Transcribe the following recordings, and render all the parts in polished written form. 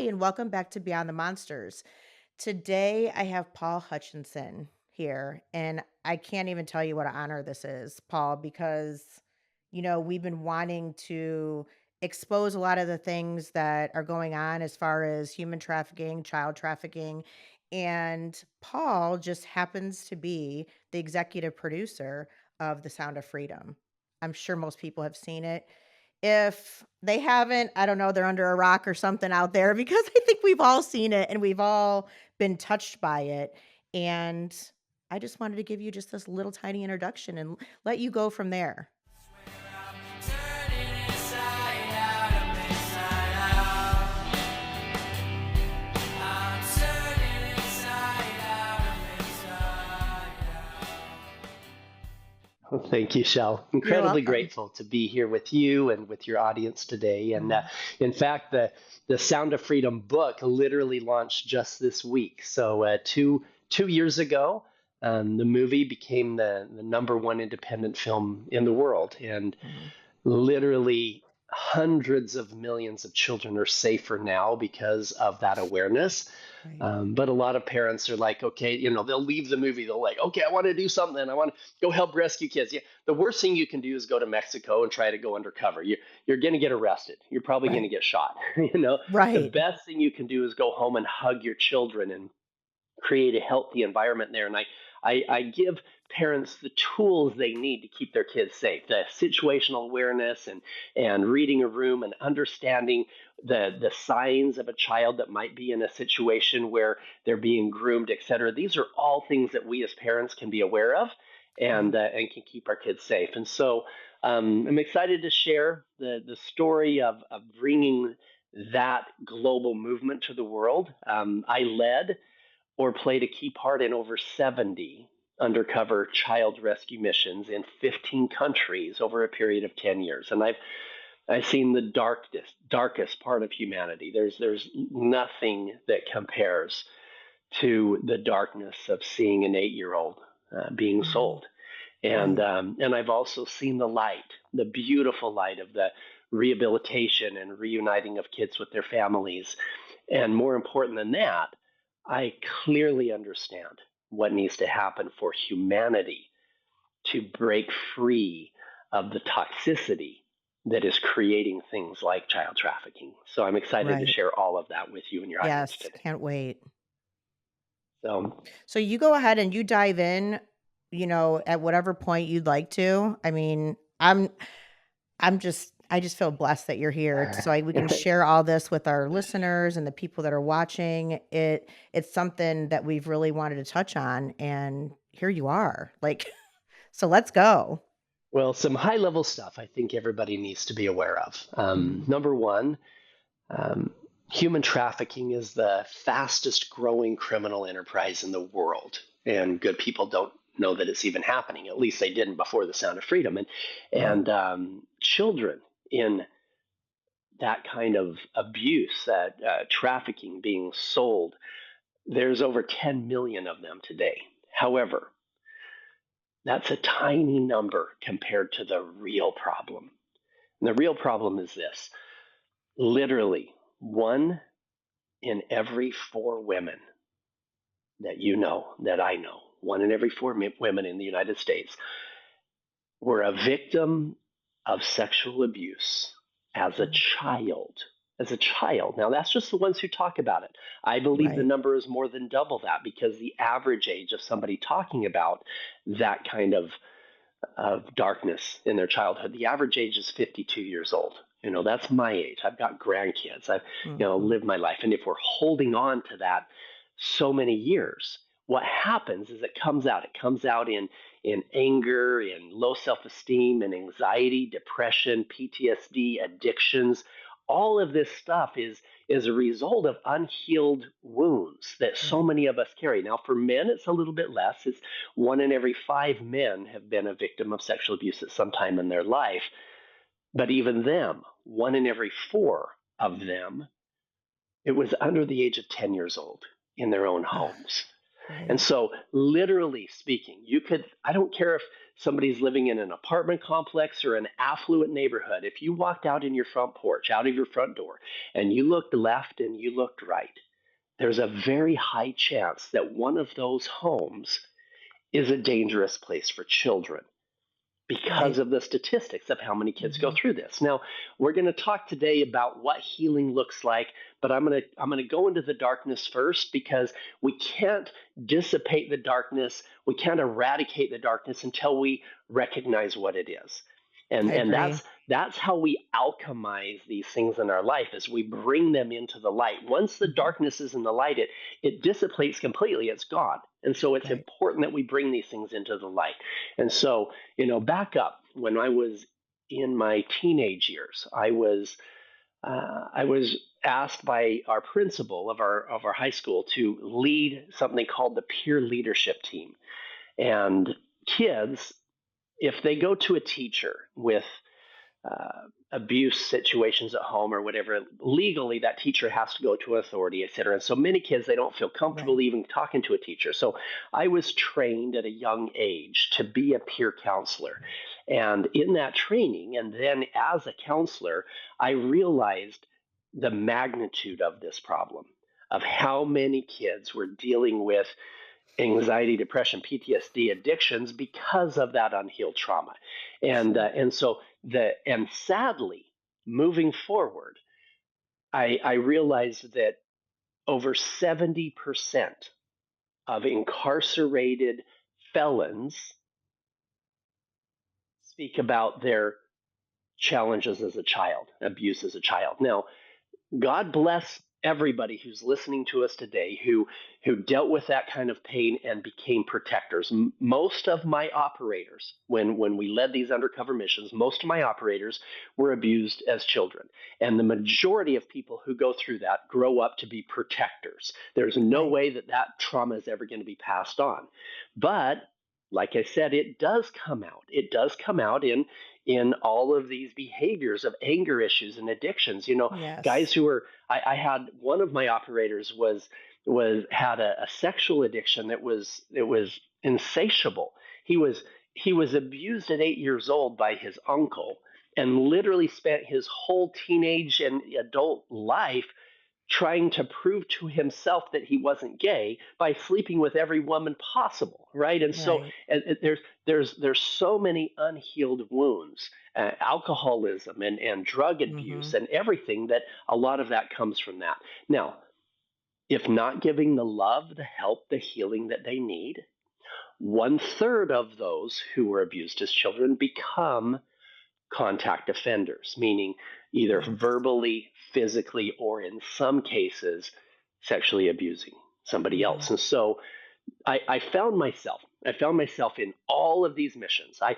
and welcome back to Beyond the Monsters. Today I have Paul Hutchinson here, and I can't even tell you what an honor this is, Paul, because we've been wanting to expose a lot of the things that are going on as far as human trafficking, child trafficking, and Paul just happens to be the executive producer of The Sound of Freedom. I'm sure most people have seen it. If they haven't, I don't know, they're under a rock or something out there because I think we've all seen it and we've all been touched by it. And I just wanted to give you just this little tiny introduction and let you go from there. Well, thank you, Shell. You're Incredibly welcome. grateful to be here with you and with your audience today. And Mm. in fact, the Sound of Freedom book literally launched just this week. So two years ago, the movie became the number one independent film in the world, and Mm. literally hundreds of millions of children are safer now because of that awareness. Right. But a lot of parents are like, okay, they'll leave the movie. They'll like, okay, I want to do something. I want to go help rescue kids. Yeah, the worst thing you can do is go to Mexico and try to go undercover. You're going to get arrested. You're probably going to Right. get shot. The Right. best thing you can do is go home and hug your children and create a healthy environment there. And I give parents the tools they need to keep their kids safe, the situational awareness and reading a room and understanding the signs of a child that might be in a situation where they're being groomed, et cetera. These are all things that we as parents can be aware of Right. and can keep our kids safe. And so I'm excited to share the story of bringing that global movement to the world. I led or played a key part in over 70 undercover child rescue missions in 15 countries over a period of 10 years. And I've seen the darkest part of humanity. There's nothing that compares to the darkness of seeing an 8-year-old being Mm. sold. Right. And I've also seen the light, the beautiful light of the rehabilitation and reuniting of kids with their families. And more important than that, I clearly understand what needs to happen for humanity to break free of the toxicity that is creating things like child trafficking. So I'm excited to Right. share all of that with you and your audience Yes. today. Can't wait. So So you go ahead and you dive in, at whatever point you'd like to. I mean, I just feel blessed that you're here so we can share all this with our listeners and the people that are watching. It's something that we've really wanted to touch on, and here you are. Like, so let's go. well, some high level stuff I think everybody needs to be aware of. Mhm. Number one, um, human trafficking is the fastest growing criminal enterprise in the world. And good people don't know that it's even happening. At least they didn't before the Sound of Freedom. And, Right. and children in that kind of abuse, that trafficking being sold, there's over 10 million of them today. However, that's a tiny number compared to the real problem. And the real problem is this: literally, one in every four women that you know, that I know, one in every four women in the United States were a victim of sexual abuse as a Mhm. child. As a child. Now, that's just the ones who talk about it. I believe the Right. number is more than double that because the average age of somebody talking about that kind of darkness in their childhood, the average age is 52 years old. That's my age. I've got grandkids. I've, Mhm. lived my life. And if we're holding on to that so many years, what happens is it comes out. It comes out in anger, in low self-esteem, and anxiety, depression, PTSD, addictions. All of this stuff is a result of unhealed wounds that so Right. many of us carry. Now, for men, it's a little bit less. It's one in every five men have been a victim of sexual abuse at some time in their life. But even them, one in every four of them, it was under the age of 10 years old in their own homes. And Right. so, literally speaking, I don't care if somebody's living in an apartment complex or an affluent neighborhood, if you walked out in your front porch, out of your front door, and you looked left and you looked right, there's a very high chance that one of those homes is a dangerous place for children because Right. of the statistics of how many kids go Mhm. through this. Now, we're going to talk today about what healing looks like, but I'm going to go into the darkness first because we can't dissipate the darkness, we can't eradicate the darkness until we recognize what it is. And I and agree. that's how we alchemize these things in our life as we bring them into the light. Once the Mhm. darkness is in the light, it dissipates completely. It's gone. And so it's Right. important that we bring these things into the light. And so, back up when I was in my teenage years, I was asked by our principal of our high school to lead something called the peer leadership team. And kids, if they go to a teacher with abuse situations at home or whatever, legally that teacher has to go to authority, et cetera. And so many kids, they don't feel comfortable Right. even talking to a teacher. So I was trained at a young age to be a peer counselor. And in that training, and then as a counselor, I realized the magnitude of this problem, of how many kids were dealing with anxiety, depression, PTSD, addictions because of that unhealed trauma. And Sure. sadly, moving forward, I realized that over 70% of incarcerated felons speak about their challenges as a child, abuse as a child. Now, God bless everybody who's listening to us today who dealt with that kind of pain and became protectors. Most of my operators, when we led these undercover missions, most of my operators were abused as children. And the majority of people who go through that grow up to be protectors. There's no Right. way that that trauma is ever going to be passed on. But like I said, it does come out. It does come out in all of these behaviors of anger issues and addictions. Guys Yes. who were I had one of my operators was had a sexual addiction that was insatiable. He was abused at 8 years old by his uncle and literally spent his whole teenage and adult life trying to prove to himself that he wasn't gay by sleeping with every woman possible, right? And so Right. there's so many unhealed wounds, alcoholism and drug abuse Mhm. and everything, that a lot of that comes from that. Now, if not giving the love, the help, the healing that they need, 1/3 of those who were abused as children become contact offenders, meaning either Yes. verbally, physically, or in some cases, sexually abusing somebody Mhm. else. And so I found myself in all of these missions. I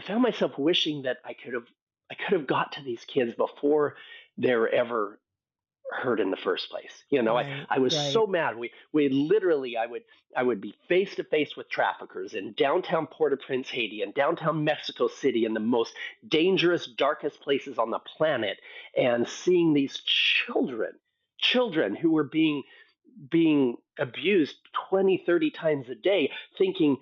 found myself wishing that I could have got to these kids before they were ever hurt in the first place. Right. I was Right. so mad. We literally I would be face to face with traffickers in downtown Port-au-Prince, Haiti, and downtown Mexico City, in the most dangerous, darkest places on the planet, and seeing these children who were being abused 20, 30 times a day, thinking,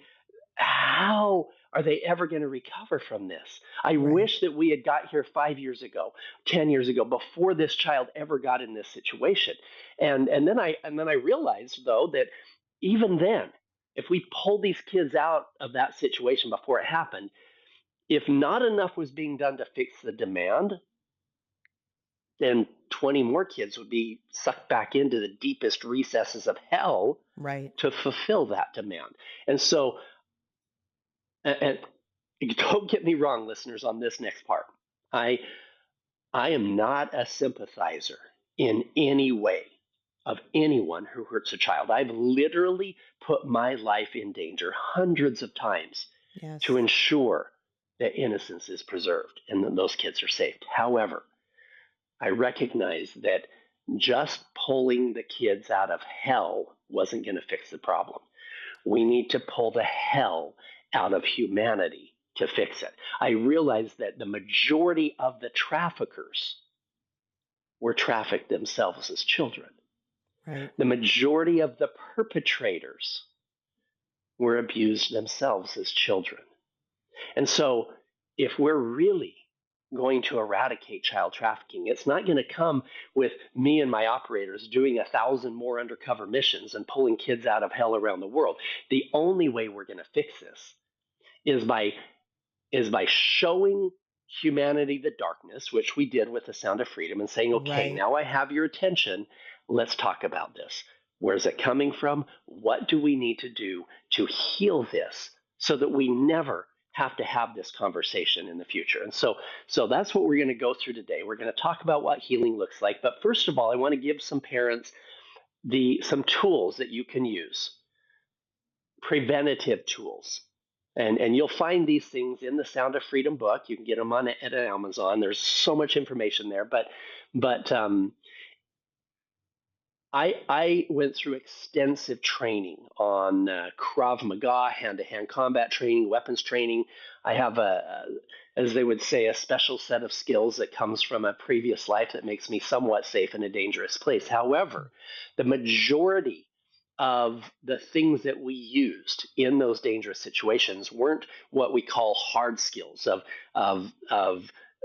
how are they ever going to recover from this? I Right. wish that we had got here 5 years ago, 10 years ago, before this child ever got in this situation. And then I realized, though, that even then, if we pulled these kids out of that situation before it happened, if not enough was being done to fix the demand, then 20 more kids would be sucked back into the deepest recesses of hell Right. to fulfill that demand. And so, and don't get me wrong, listeners, on this next part. I I am not a sympathizer in any way of anyone who hurts a child. I've literally put my life in danger hundreds of times to Yes. ensure that innocence is preserved and that those kids are saved. However, I recognize that just pulling the kids out of hell wasn't going to fix the problem. We Right. need to pull the hell out of humanity to fix it. I realized that the majority of the traffickers were trafficked themselves as children. Right. The majority of the perpetrators were abused themselves as children. And so, if we're really going to eradicate child trafficking, it's not going to come with me and my operators doing 1,000 more undercover missions and pulling kids out of hell around the world. The only way we're going to fix this is by showing humanity the darkness, which we did with the Sound of Freedom, and saying, okay, Right. now I have your attention. Let's talk about this. Where's it coming from? What do we need to do to heal this so that we never have to have this conversation in the future? And so that's what we're going to go through today. We're going to talk about what healing looks like. But first of all, I want to give some parents some tools that you can use, preventative tools. And you'll find these things in the Sound of Freedom book. You can get them at Amazon. There's so much information there. But I went through extensive training on Krav Maga, hand-to-hand combat training, weapons training. I have as they would say, a special set of skills that comes from a previous life that makes me somewhat safe in a dangerous place. However, the majority of the things that we used in those dangerous situations weren't what we call hard skills of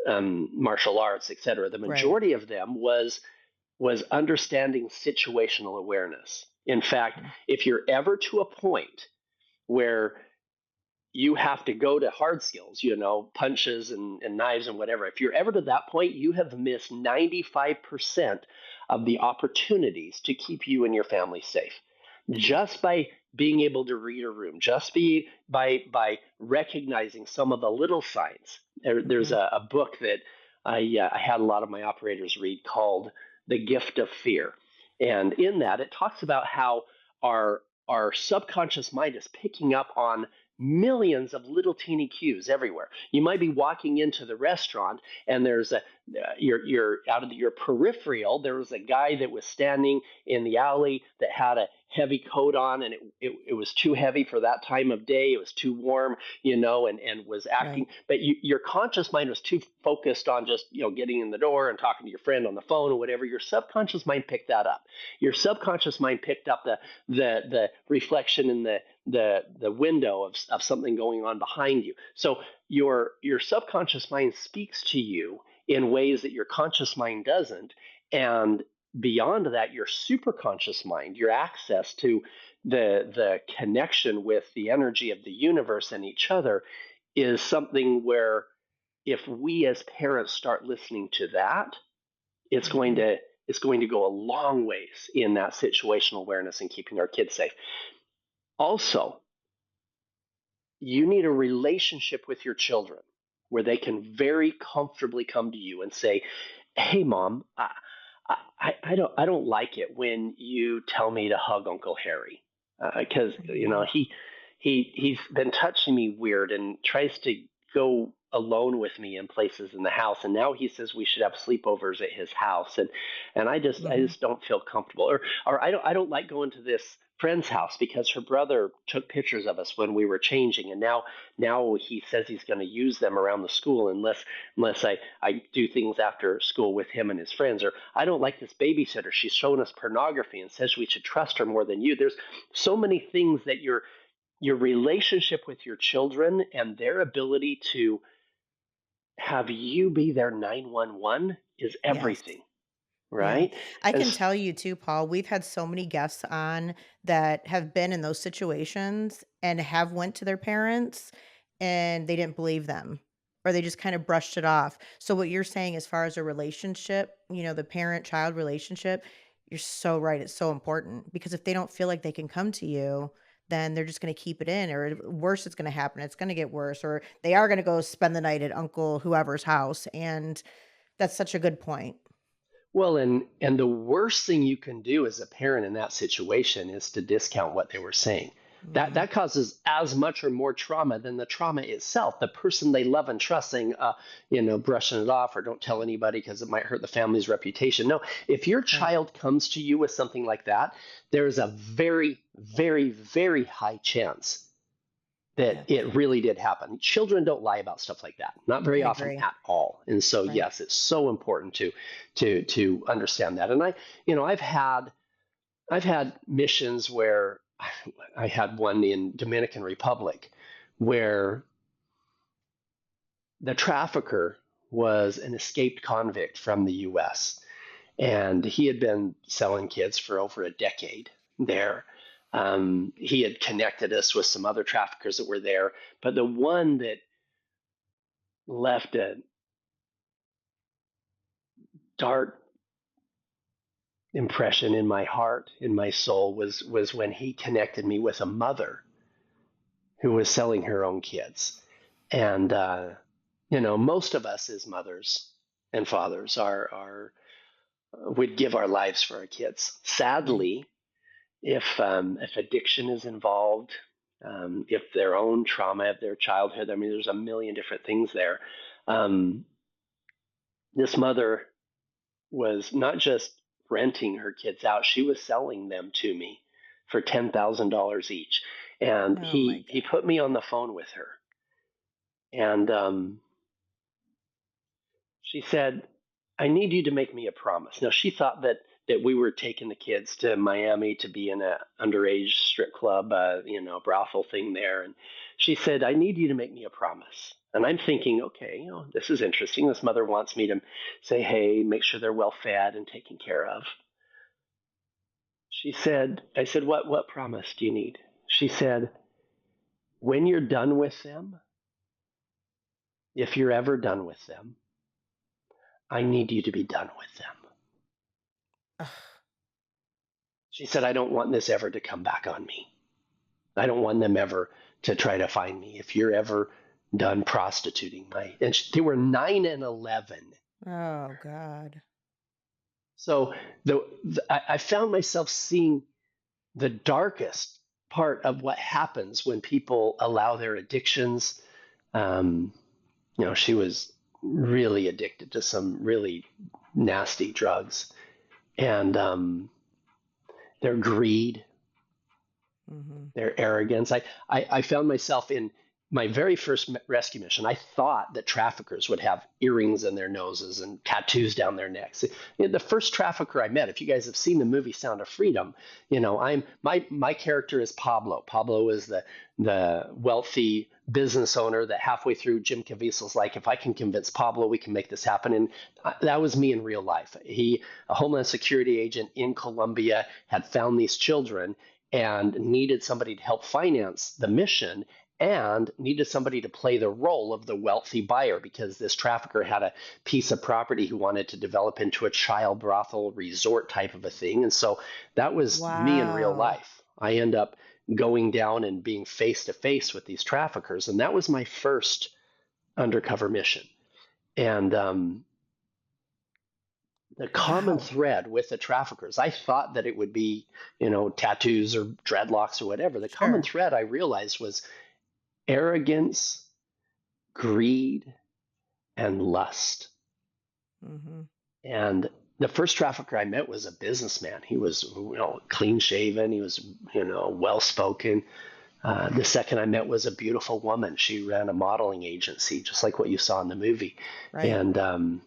martial arts, etc. The Right. majority of them was understanding situational awareness. In fact, Mm. if you're ever to a point where you have to go to hard skills, punches and knives and whatever, if you're ever to that point, you have missed 95% of the opportunities to keep you and your family safe. Just by being able to read a room, by recognizing some of the little signs. There's Mhm. a book that I had a lot of my operators read called The Gift of Fear. And in that, it talks about how our subconscious mind is picking up on millions of little teeny cues everywhere. You might be walking into the restaurant and there's you're out of your peripheral. There was a guy that was standing in the alley that had a heavy coat on, and it was too heavy for that time of day. It was too warm, and was acting. Right. But your conscious mind was too focused on just getting in the door and talking to your friend on the phone or whatever. Your subconscious mind picked that up. Your subconscious mind picked up the reflection in the window of something going on behind you. So your subconscious mind speaks to you in ways that your conscious mind doesn't. And beyond that, your superconscious mind, your access to the connection with the energy of the universe and each other, is something where if we as parents start listening to that, it's going Mhm. to it's going to go a long ways in that situational awareness and keeping our kids safe. Also, you need a relationship with your children where they can very comfortably come to you and say, "Hey, mom, I don't like it when you tell me to hug Uncle Harry because Mhm. he's been touching me weird and tries to go alone with me in places in the house, and now he says we should have sleepovers at his house, and I Mhm. just don't feel comfortable, or I don't like going to this friend's house because her brother took pictures of us when we were changing, and now he says he's going to use them around the school unless I do things after school with him and his friends. Or I don't like this babysitter. She's showing us pornography and says we should trust her more than you. There's so many things that your relationship with your children and their ability to have you be their 911 is Yes. everything, Yeah. right? I And can tell you too, Paul, we've had so many guests on that have been in those situations and have went to their parents and they didn't believe them or they just kind of brushed it off. So what you're saying as far as a relationship, the parent-child relationship, you're so right. It's so important because if they don't feel like they can come to you, then they're just going to keep it in or worse it's going to happen. It's going to get worse or they are going to go spend the night at uncle whoever's house and that's such a good point. well, and the worst thing you can do as a parent in that situation is to discount what they were saying. Mhm. That causes as much or more trauma than the trauma itself. The person they love and trust saying, brushing it off or don't tell anybody because it might hurt the family's reputation. No, if your Right. child comes to you with something like that, there's a very, very, very high chance that Yeah. it really did happen. Children don't lie about stuff like that, not very I often agree. at all. And so, Right. yes, it's so important to understand that. And I've had I've had missions where I had one in Dominican Republic where the trafficker was an escaped convict from the US, and he had been selling kids for over a decade there. He had connected us with some other traffickers that were there, but the one that left a dark impression in my heart, in my soul, was when he connected me with a mother who was selling her own kids. And most of us as mothers and fathers are would give our lives for our kids. Right. Sadly, if addiction is involved, if their own trauma of their childhood, I mean, there's a million different things there. Um, this mother was not just renting her kids out; she was selling them to me for $10,000 each. And Oh my he god. put me on the phone with her, and she said, "I need you to make me a promise." Now she thought that we were taking the kids to Miami to be in a underage strip club, brothel thing there, and she said, "I need you to make me a promise." And I'm thinking, okay, this is interesting. This mother wants me to say, hey, make sure they're well fed and taken care of. She said, I said, what promise do you need? She said, when you're done with them, if you're ever done with them, I need you to be done with them. Ugh. She said, I don't want this ever to come back on me. I don't want them ever to try to find me. If you're ever done prostituting they were 9 and 11. Oh god. So I found myself seeing the darkest part of what happens when people allow their addictions. Um, she was really addicted to some really nasty drugs, and their greed, Mhm. their arrogance. I found myself in my very first rescue mission. I thought that traffickers would have earrings in their noses and tattoos down their necks. The first trafficker I met, if you guys have seen the movie Sound of Freedom, I'm my character is Pablo. Pablo is the wealthy business owner that halfway through Jim Caviezel's like, if I can convince Pablo, we can make this happen. And that was me in real life. A Homeland Security agent in Colombia, had found these children and needed somebody to help finance the mission and needed somebody to play the role of the wealthy buyer because this trafficker had a piece of property he wanted to develop into a child brothel resort type of a thing. And so that was me in real Wow. life. I end up going down and being face to face with these traffickers. And that was my first undercover mission. And the common Wow. thread with the traffickers, I thought that it would be, tattoos or dreadlocks or whatever. The common Sure. thread I realized was arrogance, greed, and lust. Mhm. And the first trafficker I met was a businessman. He was, clean shaven. He was, well spoken. The second I met was a beautiful woman. She ran a modeling agency, just like what you saw in the movie. Right. And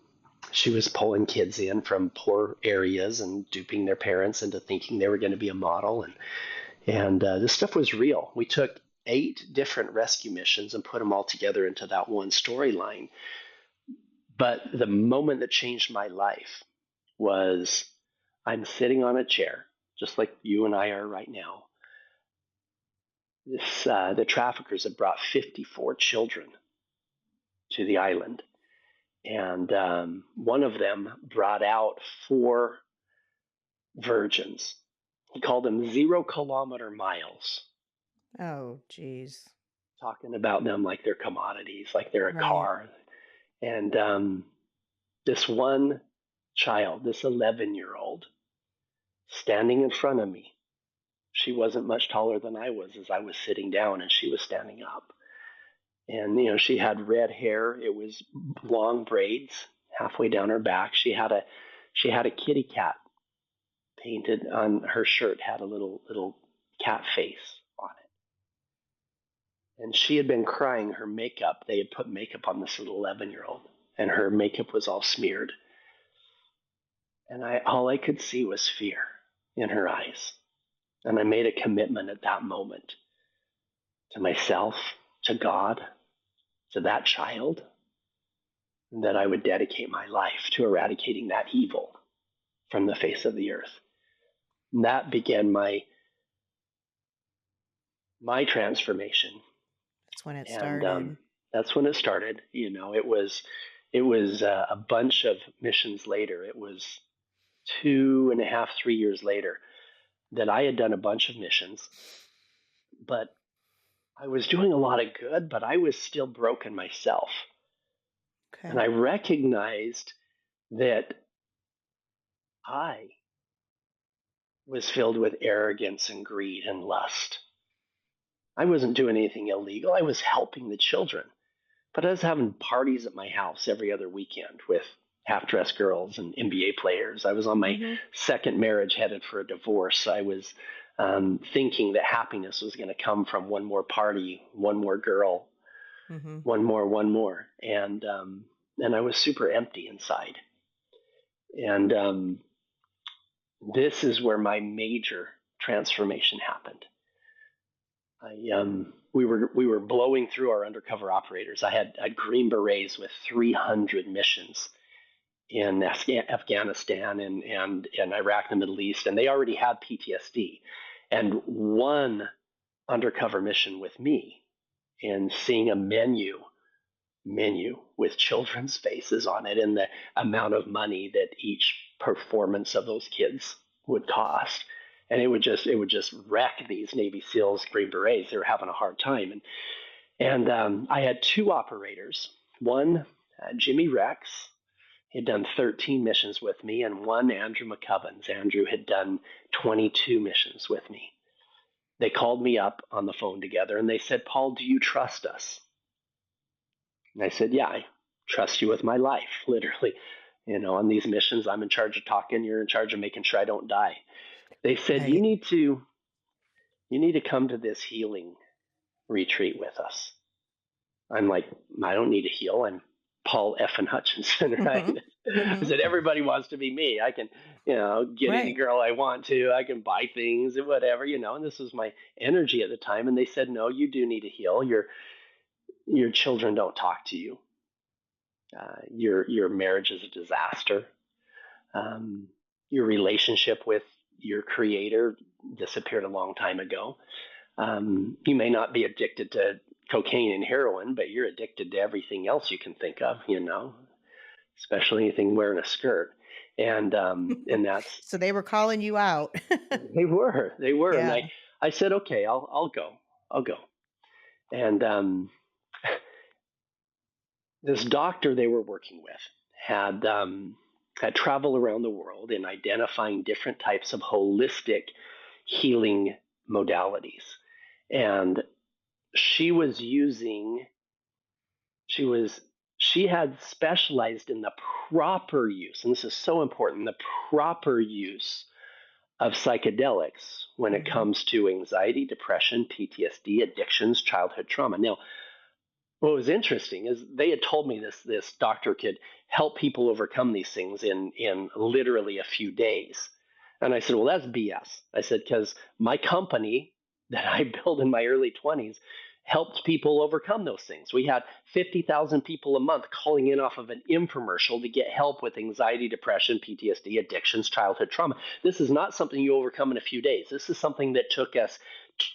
she was pulling kids in from poor areas and duping their parents into thinking they were going to be a model. And this stuff was real. We took 8 different rescue missions and put them all together into that one storyline. But the moment that changed my life was I'm sitting on a chair, just like you and I are right now. The traffickers had brought 54 children to the island, and one of them brought out 4 virgins. He called them 0 kilometer miles, Oh, geez. talking about them like they're commodities, like they're a Right. car. And this one child, this 11-year-old, standing in front of me, she wasn't much taller than I was as I was sitting down, and she was standing up. And she had red hair. It was long braids halfway down her back. She had a kitty cat painted on her shirt, had a little cat face on it. And she had been crying. Her makeup, they had put makeup on this little 11-year-old, and her makeup was all smeared. And all I could see was fear. in her eyes. And I made a commitment at that moment to myself, to God, to that child, that I would dedicate my life to eradicating that evil from the face of the earth. And that began my transformation, That's when it and started. that's when it started. It was a bunch of missions later. It was 2.5, 3 years later that I had done a bunch of missions, but I was doing a lot of good, but I was still broken myself. And Okay. I recognized that I was filled with arrogance and greed and lust. I wasn't doing anything illegal. I was helping the children. But I was having parties at my house every other weekend with half dressed girls and NBA players. I was on my Mhm. second marriage headed for a divorce. I was thinking that happiness was going to come from one more party, one more girl, Mhm. one more. And I was super empty inside. And this is where my major transformation happened. We were blowing through our undercover operators. I had Green Berets with 300 missions in Afghanistan and Iraq and the Middle East, and they already had PTSD. And one undercover mission with me, and seeing a menu with children's faces on it and the amount of money that each performance of those kids would cost. And it would just wreck these Navy SEALs, Green Berets. They were having a hard time. And I had two operators. One, Jimmy Rex, he had done 13 missions with me, and one, Andrew McCubbins. Andrew had done 22 missions with me. They called me up on the phone together and they said, Paul, do you trust us? And I said, yeah, I trust you with my life, literally. On these missions, I'm in charge of talking. You're in charge of making sure I don't die. They said, you Right. need to you need to come to this healing retreat with us. I'm like, I don't need to heal. I'm Paul F. and Hutchinson, right? Mhm. I Mhm. said, everybody wants to be me. I can, get any Right. girl I want to. I can buy things and whatever. And this was my energy at the time. And they said, no, you do need to heal. Your children don't talk to you. Your marriage is a disaster. Um, your relationship with your creator disappeared a long time ago. You may not be addicted to cocaine and heroin, but you're addicted to everything else you can think of, especially anything wearing a skirt. And that's So they were calling you out. they were, and I Yeah. I said, okay, I'll go. And this doctor they were working with had had traveled around the world in identifying different types of holistic healing modalities, and she was using she was she had specialized in the proper use, and this is so important, the proper use of psychedelics when it Mhm. comes to anxiety, depression, PTSD, addictions, childhood trauma. Now, what was interesting is they had told me this doctor could help people overcome these things in literally a few days. And I said, well, that's BS. I said, because my company that I built in my early 20s helped people overcome those things. We had 50,000 people a month calling in off of an infomercial to get help with anxiety, depression, PTSD, addictions, childhood trauma. This is not something you overcome in a few days. This is something that took us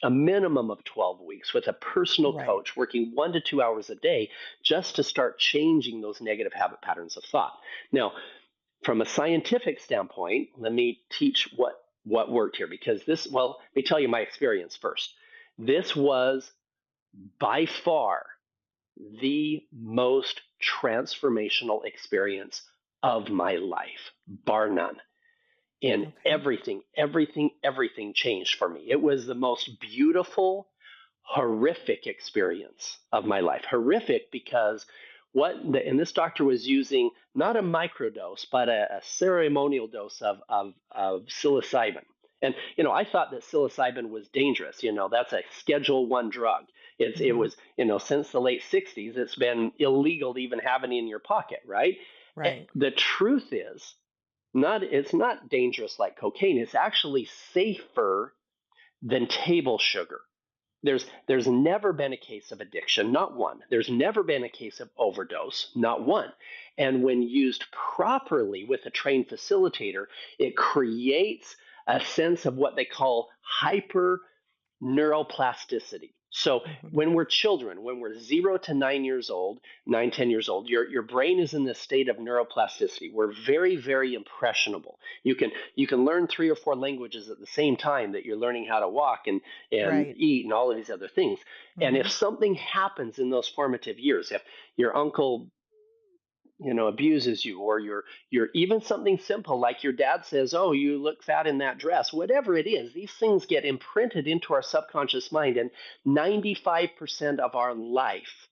a minimum of 12 weeks with a personal Right. coach working 1 to 2 hours a day just to start changing those negative habit patterns of thought. Now, from a scientific standpoint, let me teach what worked here, because let me tell you my experience first. This was by far the most transformational experience of my life, bar none. And Okay. everything changed for me. It was the most beautiful, horrific experience of my life. Horrific because and this doctor was using not a microdose, but a ceremonial dose of psilocybin. And I thought that psilocybin was dangerous. That's a Schedule One drug. It Mhm. was, since the late '60s, it's been illegal to even have it in your pocket, right? Right. The truth is, Not it's not dangerous like cocaine. It's actually safer than table sugar. There's never been a case of addiction, not one. There's never been a case of overdose, not one. And when used properly with a trained facilitator, it creates a sense of what they call hyper neuroplasticity. So Mhm. when we're children, when we're 0 to 9 years old, 9, 10 years old, your brain is in this state of neuroplasticity. We're very, very impressionable. You can learn 3 or 4 languages at the same time that you're learning how to walk and Right. eat and all of these other things. And if Mhm. something happens in those formative years, if your uncle abuses you, or you're even something simple like your dad says, oh, you look fat in that dress, whatever it is, these things get imprinted into our subconscious mind, and 95% of our life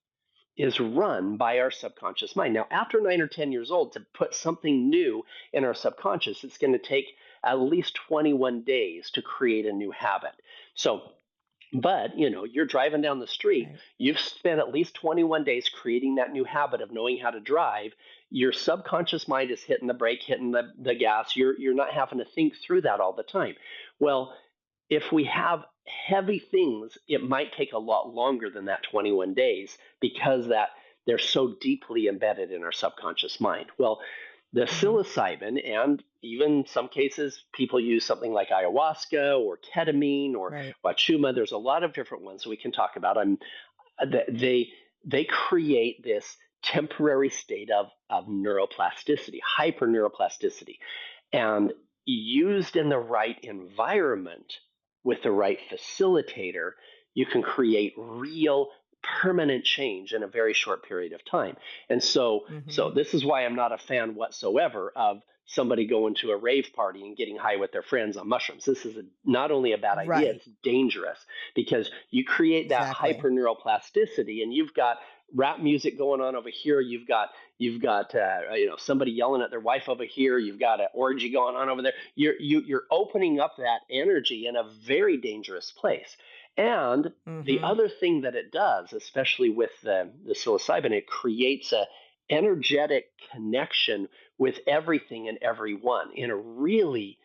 is run by our subconscious mind. Now after 9 or 10 years old, to put something new in our subconscious, it's going to take at least 21 days to create a new habit. So but, you're driving down the street, Right. you've spent at least 21 days creating that new habit of knowing how to drive. Your subconscious mind is hitting the brake, hitting the gas. You're not having to think through that all the time. Well, if we have heavy things, it might take a lot longer than that 21 days because that they're so deeply embedded in our subconscious mind. Well, the Mhm. psilocybin, and even some cases people use something like ayahuasca or ketamine or Right. wachuma. There's a lot of different ones we can talk about. They they create this temporary state of neuroplasticity, hyper neuroplasticity, and used in the right environment with the right facilitator, you can create real permanent change in a very short period of time. And so Mhm. this is why I'm not a fan whatsoever of somebody going to a rave party and getting high with their friends on mushrooms. This is not only a bad idea, Right. it's dangerous because you create that Exactly. hyper neuroplasticity, and you've got rap music going on over here. You've got somebody yelling at their wife over here. You've got an orgy going on over there. You're opening up that energy in a very dangerous place. And the Mhm. other thing that it does, especially with the psilocybin, it creates a energetic connection with everything and everyone in a really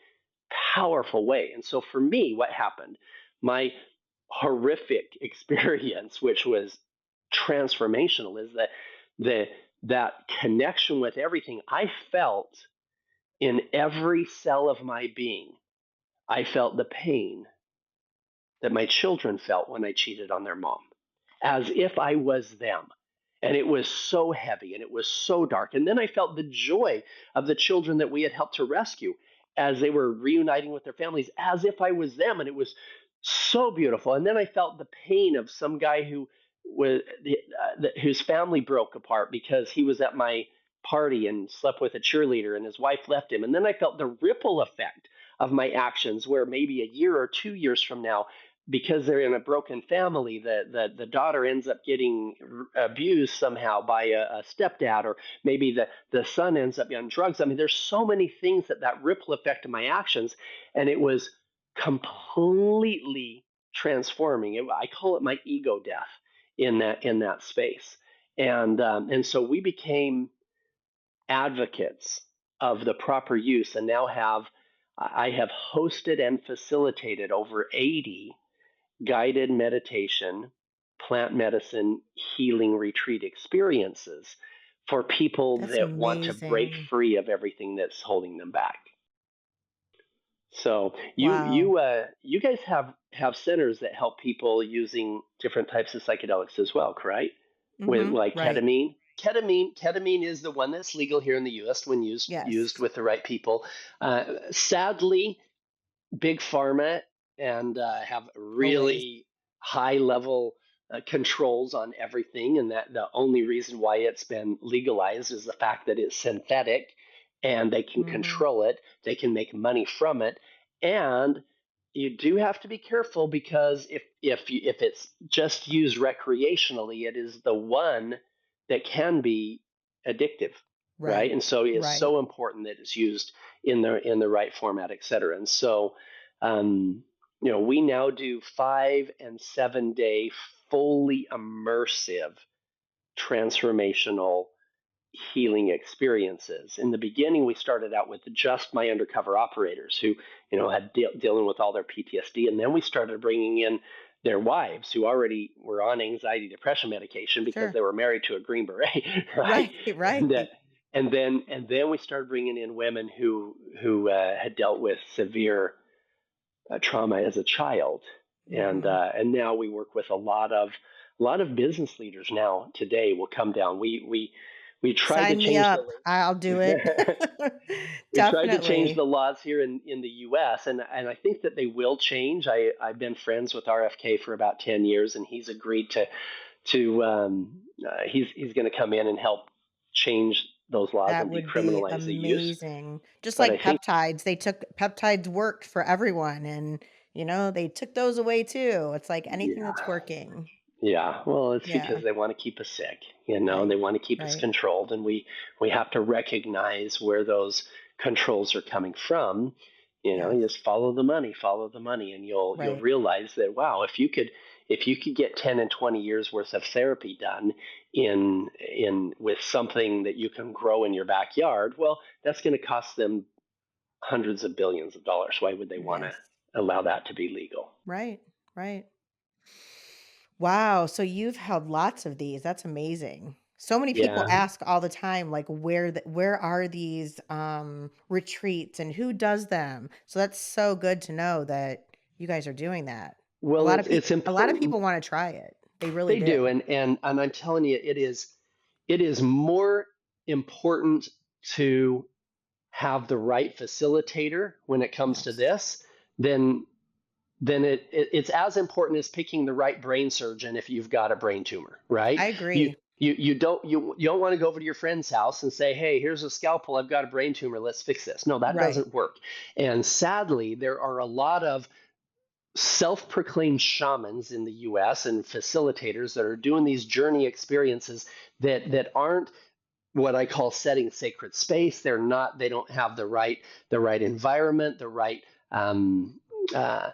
powerful way. And so for me, what happened? My horrific experience, which was transformational, is the that connection with everything. I felt in every cell of my being. I felt the pain that my children felt when I cheated on their mom, as if I was them. And it was so heavy and it was so dark. And then I felt the joy of the children that we had helped to rescue as they were reuniting with their families, as if I was them. And it was so beautiful. And then I felt the pain of some guy whose family broke apart because he was at my party and slept with a cheerleader and his wife left him. And then I felt the ripple effect of my actions, where maybe a year or 2 years from now, because they're in a broken family, the daughter ends up getting abused somehow by a stepdad, or maybe the son ends up on drugs. I mean, there's so many things that ripple effect of my actions, and it was completely transforming. I call it my ego death in that space, and so we became advocates of the proper use, and now I have hosted and facilitated over 80 guided meditation, plant medicine, healing retreat experiences for people That's that want to break amazing. free of everything that's holding them back. So Wow. you guys have centers that help people using different types of psychedelics as well, correct? With Mhm. like Right. ketamine. Ketamine is the one that's legal here in the U.S. when used Yes. with the right people. Sadly, big pharma and have Always. really high level controls on everything, and that the only reason why it's been legalized is the fact that it's synthetic and they can Mhm. control it, they can make money from it. And you do have to be careful, because if it's just used recreationally, it is the one that can be addictive, right? Right. And so it's Right. so important that it's used in the right format, et cetera. And so, um, we now do 5 and 7 day fully immersive transformational healing experiences. In the beginning, we started out with just my undercover operators who, had dealing with all their PTSD, and then we started bringing in their wives who already were on anxiety depression medication because Sure. they were married to a Green Beret, right? Right, And right. then we started bringing in women who had dealt with severe trauma as a child, Mhm. and now we work with a lot of business leaders now today will come down. We tried to Sign me change up. I'll do it. the we tried to change Definitely. the laws here in the U.S. and I think that they will change. I've been friends with RFK for about 10 years, and he's agreed to he's going to come in and help change those laws That and would be decriminalize the use. amazing. Just But I like think peptides, peptides worked for everyone and, they took those away too. It's like anything yeah. that's working. Yeah, well, it's Yeah, because they want to keep us sick, right, they want to keep us right. controlled, and we have to recognize where those controls are coming from. Yes, You just follow the money, and you'll right. realize that wow, if you could get 10 and 20 years worth of therapy done in with something that you can grow in your backyard, well, that's going to cost them hundreds of billions of dollars. Why would they want to Yes. allow that to be legal? Right, right. Wow, so you've held lots of these. That's amazing. So many people Yeah. ask all the time, like, where are these retreats and who does them? So that's so good to know that you guys are doing that. Well, it's A lot of important. people want to try it. They really They do. do, and I'm telling you, it is more important to have the right facilitator when it comes to Yes. this than it's as important as picking the right brain surgeon if you've got a brain tumor, right? I You agree. you don't want to go over to your friend's house and say, "Hey, here's a scalpel. I've got a brain tumor. Let's fix this." No, that Right. doesn't work. And sadly, there are a lot of self-proclaimed shamans in the US and facilitators that are doing these journey experiences that aren't what I call setting sacred space. They don't have the right environment, the right uh,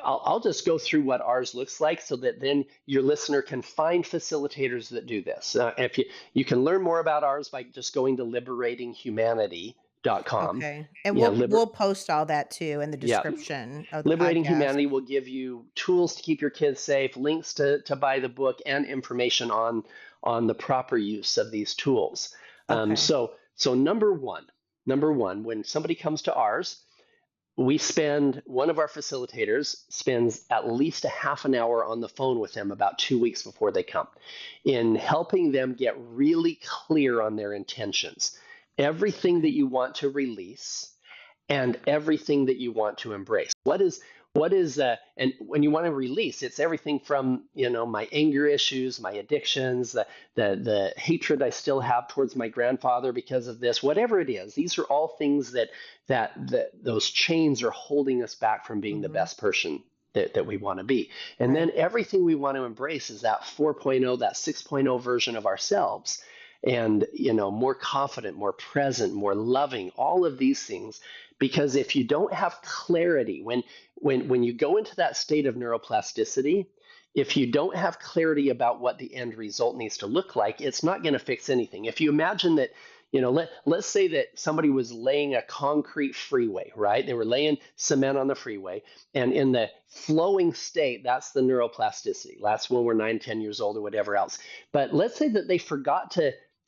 I'll just go through what ours looks like so that then your listener can find facilitators that do this. If you can learn more about ours by just going to liberatinghumanity.com. Okay. And Yeah, we'll post all that too in the yeah, description of the Liberating podcast. Humanity will give you tools to keep your kids safe, links to buy the book, and information on the proper use of these tools. Okay. So number one, when somebody comes to ours, one of our facilitators spends at least a half an hour on the phone with them about 2 weeks before they come in helping them get really clear on their intentions. Everything that Okay. you want to release and everything that you want to embrace. What is and when you want to release, it's everything from my anger issues, my addictions, the hatred I still have towards my grandfather because of this, whatever it is. These are all things that those chains are holding us back from being the Mhm. best person that we want to be. And then Right. everything we want to embrace is that 4.0, that 6.0 version of ourselves, and more confident, more present, more loving, all of these things. Because if you don't have clarity when you go into that state of neuroplasticity, if you don't have clarity about what the end result needs to look like, it's not going to fix anything. If you imagine that, let's say that somebody was laying a concrete freeway, right? They were laying cement on the freeway, and in the flowing state, that's the neuroplasticity. That's when we're 9, 10 years old or whatever else. But let's say that they forgot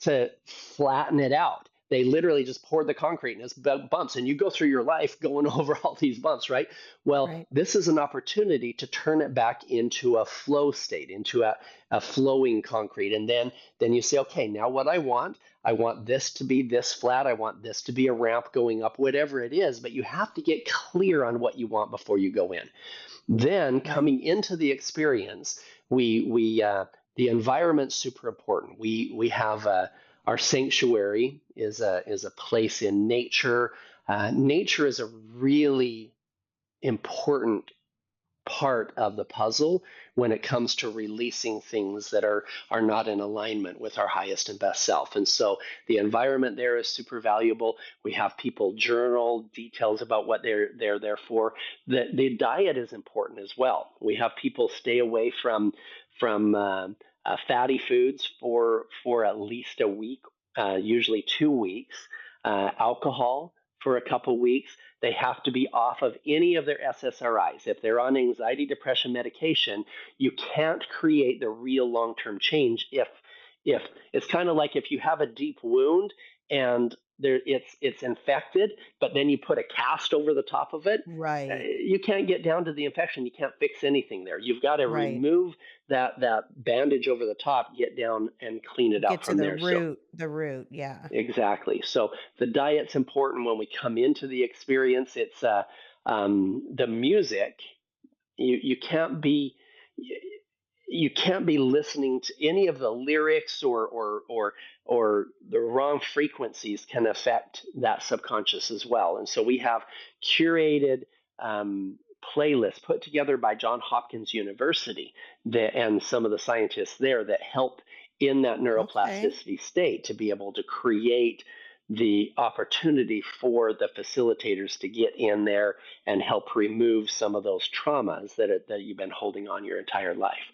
to flatten it out. They literally just poured the concrete and it's bumps, and you go through your life going over all these bumps, right? Well, Right. this is an opportunity to turn it back into a flow state, into a flowing concrete. And then you say, okay, now what I want this to be this flat. I want this to be a ramp going up, whatever it is. But you have to get clear on what you want before you go in. Then Right. coming into the experience, we the environment's super important. We have our sanctuary is a place in nature. Nature is a really important part of the puzzle when it comes to releasing things that are not in alignment with our highest and best self. And so the environment there is super valuable. We have people journal details about what they're there for. The diet is important as well. We have people stay away from fatty foods for at least a week usually 2 weeks, alcohol for a couple weeks. They have to be off of any of their SSRIs. If they're on anxiety, depression medication, you can't create the real long-term change if it's kind of like if you have a deep wound and it's infected, but then you put a cast over the top of it. Right. You can't get down to the infection. You can't fix anything there. You've got to Right. remove that bandage over the top, get down and clean it out Get to from there. So the root, yeah. exactly. So the diet's important when we come into the experience. It's the music. You can't be you can't be listening to any of the lyrics or the wrong frequencies can affect that subconscious as well. And so we have curated um, playlists put together by John Hopkins University and some of the scientists there that help in that Okay. neuroplasticity state to be able to create the opportunity for the facilitators to get in there and help remove some of those traumas that you've been holding on your entire life.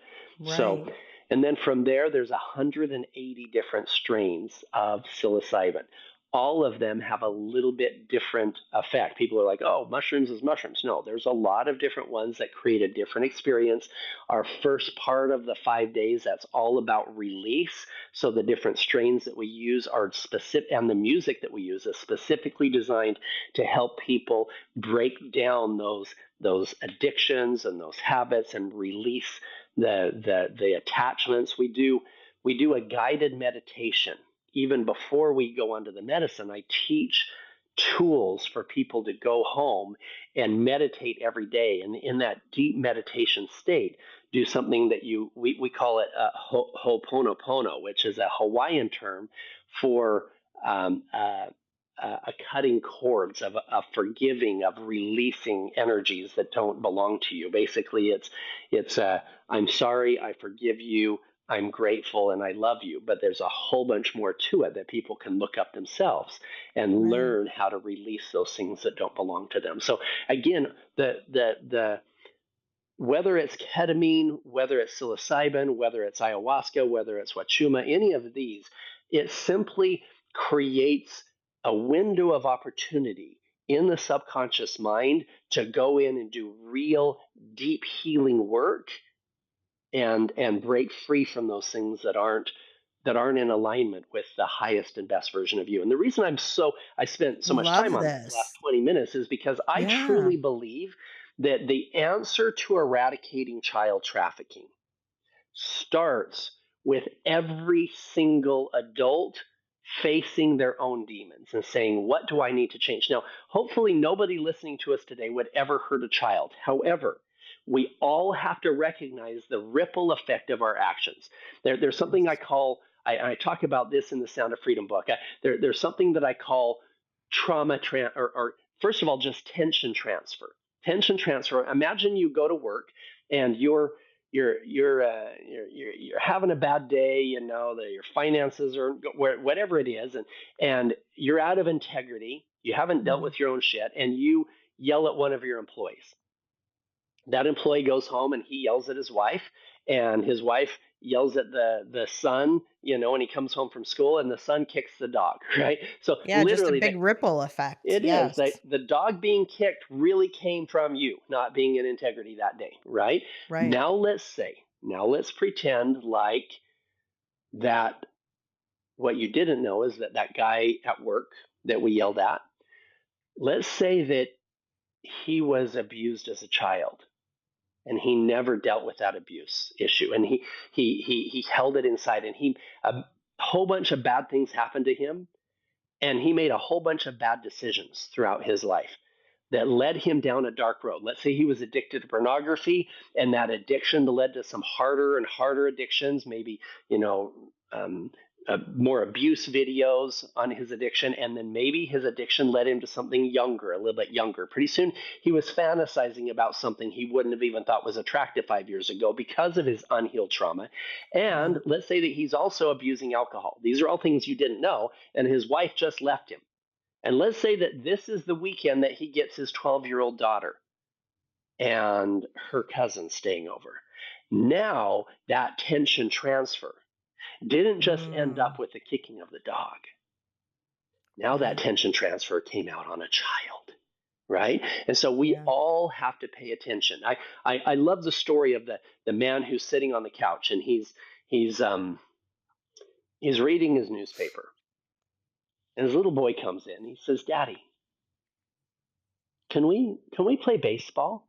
So, Right. and then from there, there's 180 different strains of psilocybin. All of them have a little bit different effect. People are like, oh, mushrooms is mushrooms. No, there's a lot of different ones that create a different experience. Our first part of the 5 days, that's all about release. So the different strains that we use are specific, and the music that we use is specifically designed to help people break down those addictions and those habits and release the attachments. We do a guided meditation even before we go onto the medicine. I teach tools for people to go home and meditate every day, and in that deep meditation state do something that we call it ho'oponopono, which is a Hawaiian term for um, uh, a cutting cords of forgiving, of releasing energies that don't belong to you. Basically, it's I'm sorry, I forgive you, I'm grateful, and I love you. But there's a whole bunch more to it that people can look up themselves and Right. learn how to release those things that don't belong to them. So again, the whether it's ketamine, whether it's psilocybin, whether it's ayahuasca, whether it's wachuma, any of these, it simply creates a window of opportunity in the subconscious mind to go in and do real deep healing work and break free from those things that aren't in alignment with the highest and best version of you. And the reason I spent so much time Love on this the last this. 20 minutes is because I Yeah. truly believe that the answer to eradicating child trafficking starts with every single adult facing their own demons and saying, what do I need to change? Now, hopefully, nobody listening to us today would ever hurt a child. However, we all have to recognize the ripple effect of our actions. There's something I Yes. call, I talk about this in the Sound of Freedom book. There's something that I call or first of all, just tension transfer. Tension transfer. Imagine you go to work and you're having a bad day, your finances are whatever it is, and you're out of integrity, you haven't dealt Mhm. with your own shit, and you yell at one of your employees. That employee goes home and he yells at his wife, and his wife yells at the son, and he comes home from school and the son kicks the dog, right? So Yeah, just a literally big ripple effect. it is that Yes. the dog being kicked really came from you not being in integrity that day, right? Right. Now let's pretend like that what you didn't know is that guy at work that we yelled at, let's say that he was abused as a child and he never dealt with that abuse issue, and he held it inside, and a whole bunch of bad things happened to him, and he made a whole bunch of bad decisions throughout his life that led him down a dark road. Let's say he was addicted to pornography, and that addiction led to some harder and harder addictions, maybe, you know, um, more abuse videos on his addiction. And then maybe his addiction led him to something younger, a little bit younger. Pretty soon, he was fantasizing about something he wouldn't have even thought was attractive 5 years ago because of his unhealed trauma. And Right. let's say that he's also abusing alcohol. These are all things you didn't know. And his wife just left him. And let's say that this is the weekend that he gets his 12-year-old daughter and her cousin staying over. Now that tension transfer. Didn't just end Mm, up with the kicking of the dog. Now that right. tension transfer came out on a child, right? And so we Yeah. all have to pay attention. I love the story of the man who's sitting on the couch and he's he's reading his newspaper. And his little boy comes in. He says, "Daddy, can we play baseball?"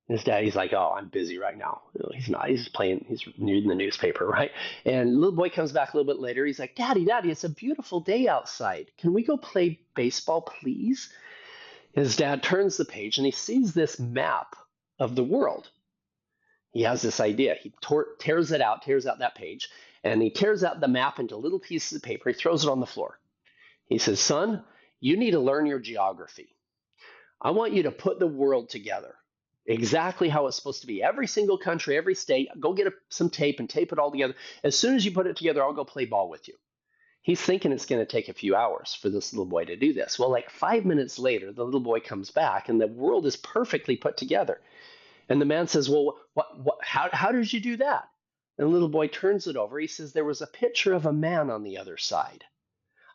And his daddy's like, "Oh, I'm busy right now." No, he's not. He's playing. He's reading the newspaper, right? And little boy comes back a little bit later. He's like, "Daddy, it's a beautiful day outside. Can we go play baseball, please?" His dad turns the page and he sees this map of the world. He has this idea. He tears out that page, and he tears out the map into little pieces of paper. He throws it on the floor. He says, "Son, you need to learn your geography. I want you to put the world together exactly how it's supposed to be. Every single country, every state, go get some tape and tape it all together. As soon as you put it together, I'll go play ball with you." He's thinking it's going to take a few hours for this little boy to do this. Well, like 5 minutes later, the little boy comes back and the world is perfectly put together. And the man says, "Well, how did you do that?" And the little boy turns it over. He says, "There was a picture of a man on the other side.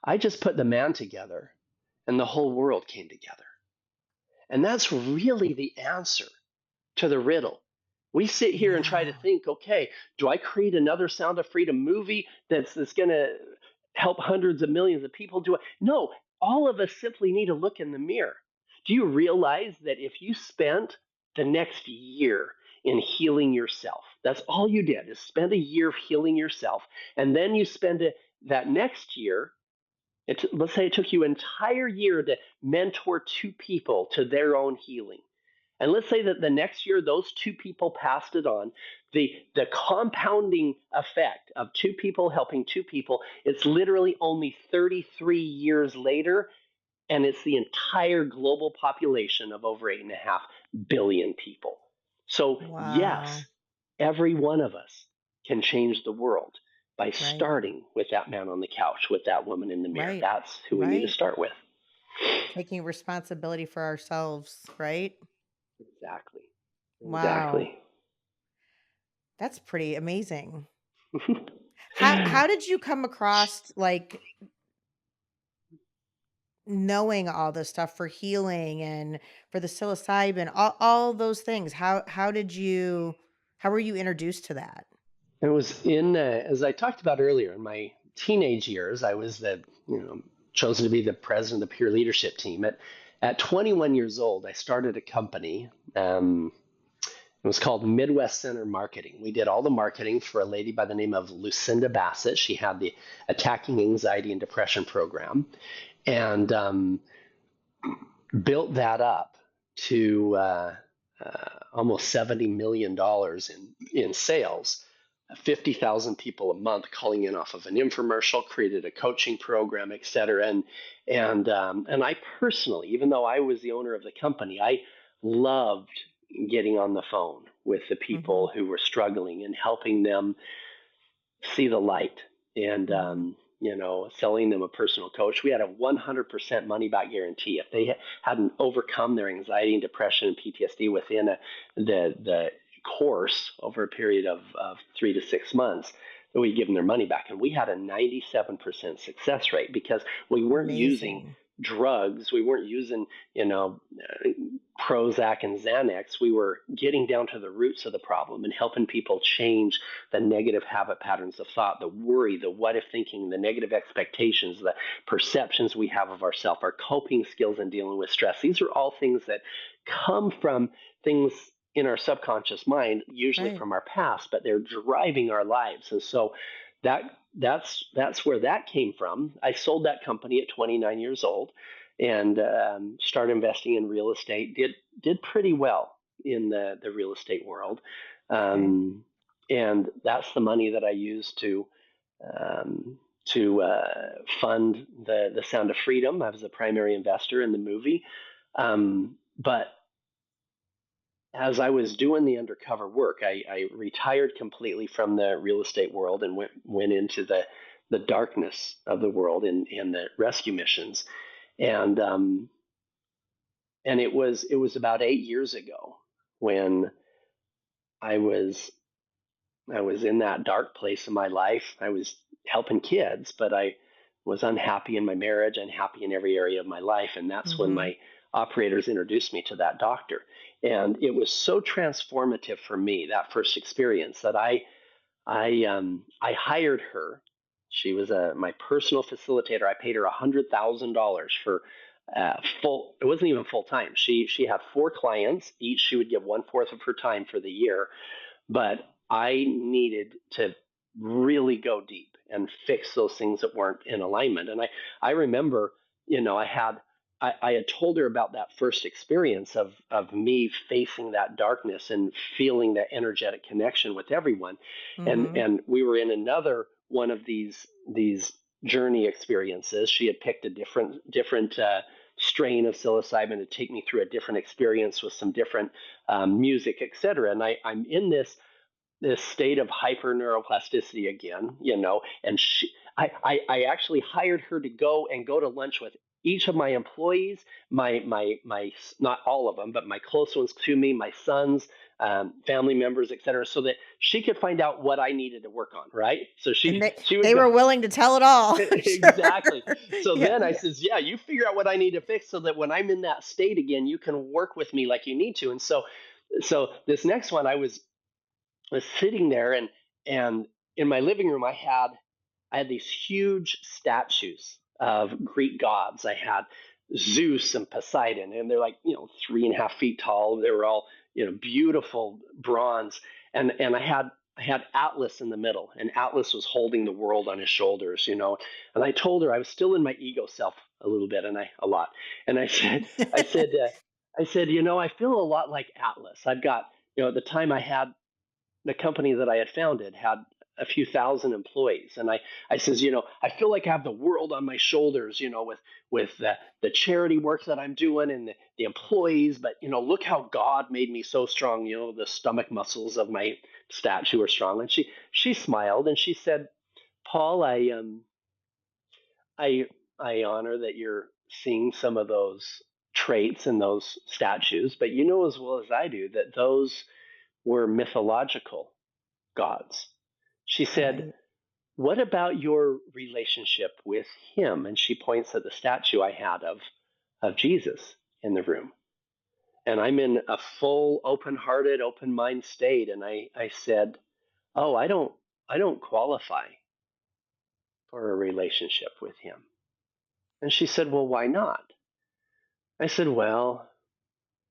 I just put the man together and the whole world came together." And that's really the answer to the riddle. We sit here and try to Wow. think, okay, do I create another Sound of Freedom movie that's going to help hundreds of millions of people? Do I? No, all of us simply need to look in the mirror. Do you realize that if you spent the next year in healing yourself, that's all you did is spend a year of healing yourself, and then you spend that next year, let's say it took you an entire year to mentor two people to their own healing. And let's say that the next year those two people passed it on. The compounding effect of two people helping two people, it's literally only 33 years later, and it's the entire global population of over 8.5 billion people. So, yes, Wow. every one of us can change the world by Right. starting with that man on the couch, with that woman in the mirror. Right. That's who we need to Right. start with. Taking responsibility for ourselves, right? Exactly. Wow. Exactly. That's pretty amazing. How did you come across, like, knowing all this stuff for healing and for the psilocybin, all those things? How were you introduced to that? It was in, as I talked about earlier, in my teenage years, I was chosen to be the president of the peer leadership team. At 21 years old, I started a company. It was called Midwest Center Marketing. We did all the marketing for a lady by the name of Lucinda Bassett. She had the Attacking Anxiety and Depression program, and built that up to almost $70 million in sales. 50,000 people a month calling in off of an infomercial, created a coaching program, et cetera. And I personally, even though I was the owner of the company, I loved getting on the phone with the Mhm. people who were struggling and helping them see the light, and Mhm. selling them a personal coach. We had a 100% money back guarantee. If they hadn't overcome their anxiety and depression and PTSD within the course over a period of 3 to 6 months, then we give them their money back. And we had a 97% success rate because we weren't using Amazing. drugs. We weren't using, Prozac and Xanax. We were getting down to the roots of the problem and helping people change the negative habit patterns of thought, the worry, the what if thinking, the negative expectations, the perceptions we have of ourselves, our coping skills in dealing with stress. These are all things that come from things in our subconscious mind, usually Right. from our past, but they're driving our lives. And so that that's where that came from. I sold that company at 29 years old and started investing in real estate. Did pretty well in the real estate world. Okay. Um, and that's the money that I use um, fund the Sound of Freedom. I was a primary investor in the movie, but as I was doing the undercover work, I retired completely from the real estate world and went into the darkness of the world in the rescue missions, and it was about 8 years ago when I was I was in that dark place in my life. I was helping kids, but I was unhappy in my marriage, unhappy in every area of my life. And that's when Mhm. my operators introduced me to that doctor. And it was so transformative for me, that first experience, that I hired her. She was my personal facilitator. I paid her $100,000 for full. It wasn't even full time. She had four clients. Each she would give one fourth of her time for the year, but I needed to really go deep and fix those things that weren't in alignment. And I remember, I had told her about that first experience of me facing that darkness and feeling that energetic connection with everyone. Mhm. And we were in another one of these journey experiences. She had picked a different strain of psilocybin to take me through a different experience with some different music, etc. And I'm in this state of hyper neuroplasticity again, and I actually hired her to go to lunch with each of my employees, my not all of them, but my close ones to me, my sons, family members, etc., so that she could find out what I needed to work on, right? So And she would they go. were willing to tell it all. Sure. Exactly. So Yeah, then I yeah. says, yeah, you figure out what I need to fix so that when I'm in that state again, you can work with me like you need to. And so this next one, I was sitting there, and in my living room I had these huge statues of Greek gods. I had Zeus and Poseidon, and they're like 3.5 feet tall. They were all beautiful bronze, and I had Atlas in the middle, and Atlas was holding the world on his shoulders, And I told her I was still in my ego self a little bit, and a lot, and I said, I said, I feel a lot like Atlas. I've got, at the time I had the company that I had founded had a few thousand employees, and I says, I feel like I have the world on my shoulders, with the charity work that I'm doing and the employees, but look how God made me so strong. The stomach muscles of my statue are strong, and she smiled and she said, Paul, I I honor that you're seeing some of those traits in those statues, but you know as well as I do that those were mythological gods. She said, Right. what about your relationship with him? And she points at the statue I had of Jesus in the room. And I'm in a full open hearted, open mind state. And I said, oh, I don't qualify for a relationship with him. And she said, well, why not? I said, well,